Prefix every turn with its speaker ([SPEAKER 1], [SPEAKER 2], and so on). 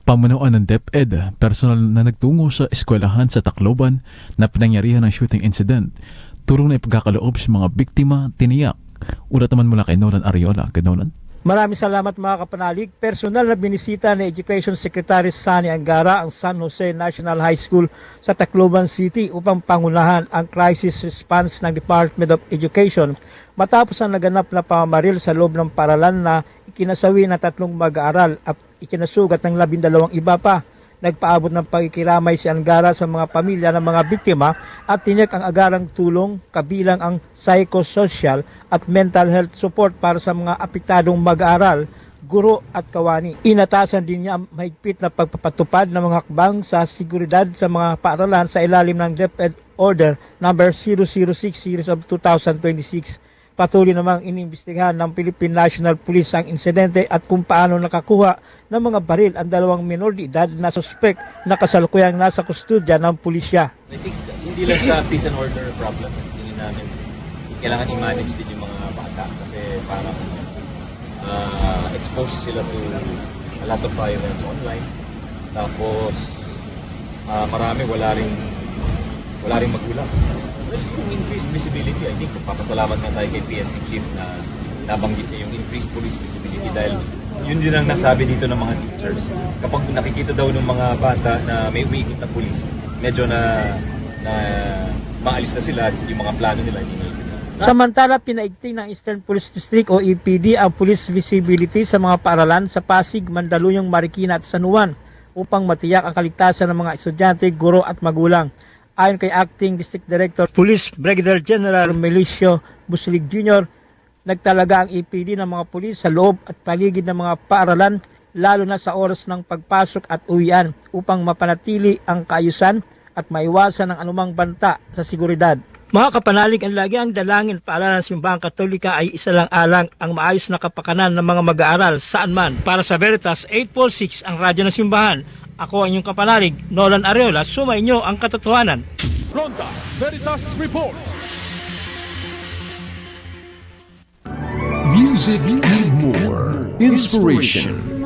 [SPEAKER 1] Pamunuan ng DepEd, personal na nagtungo sa eskwelahan sa Tacloban na pinangyarihan ng shooting incident. Turong na ipagkakaloob sa mga biktima, tiniyak. Ulat naman mula kay Nolan Ariola. Kay Nolan.
[SPEAKER 2] Maraming salamat mga kapanalig. Personal na binisita ni Education Secretary Sani Angara ang San Jose National High School sa Tacloban City upang pangunahan ang crisis response ng Department of Education matapos ang naganap na pamamaril sa loob ng paralan na ikinasawi ng 3 mag-aaral at ikinasugat ng 12 iba pa. Nagpaabot ng pagkikiramay si Angara sa mga pamilya ng mga biktima at tiniyak ang agarang tulong kabilang ang psychosocial at mental health support para sa mga apektadong mag-aaral, guro at kawani. Inatasan din niya ang mahigpit na pagpapatupad ng mga hakbang sa seguridad sa mga paaralan sa ilalim ng DepEd Order No. 006 Series of 2026. Patuloy namang inimbestigahan ng Philippine National Police ang insidente at kung paano nakakuha ng mga baril ang 2 minor de edad na suspect na kasalukuyang nasa kustodya ng pulisya.
[SPEAKER 3] I think hindi lang sa peace and order problem. Tingin namin kailangan i-manage din yung mga bata kasi parang exposed sila to a lot of violence online. Tapos marami wala ring magulang. Well, yung increased visibility, I think papasalamat na tayo kay PNP Chief na nabanggit niya yung increased police visibility dahil yun din ang nasabi dito ng mga teachers. Kapag nakikita daw ng mga bata na may umiikot na police, medyo na maalis na sila at yung mga plano nila hindi na.
[SPEAKER 2] Samantala, pinaigting ng Eastern Police District o EPD ang police visibility sa mga paaralan sa Pasig, Mandaluyong, Marikina at San Juan upang matiyak ang kaligtasan ng mga estudyante, guro at magulang. Ayon kay Acting District Director Police Brigadier General Melicio Buslig Jr., nagtalaga ang EPD ng mga pulis sa loob at paligid ng mga paaralan lalo na sa oras ng pagpasok at uwian upang mapanatili ang kaayusan at maiwasan ang anumang banta sa seguridad. Mga kapanalig, ang lagi ang dalangin paaralan ng Simbahang Katolika ay isa lang alang ang maayos na kapakanan ng mga mag-aaral saan man. Para sa Veritas 846, ang radyo ng Simbahan. Ako ang inyong kapanalig, Nolan Ariola, sumainyo ang katotohanan.
[SPEAKER 4] Ronda Veritas Report.
[SPEAKER 5] Music and more. Inspiration.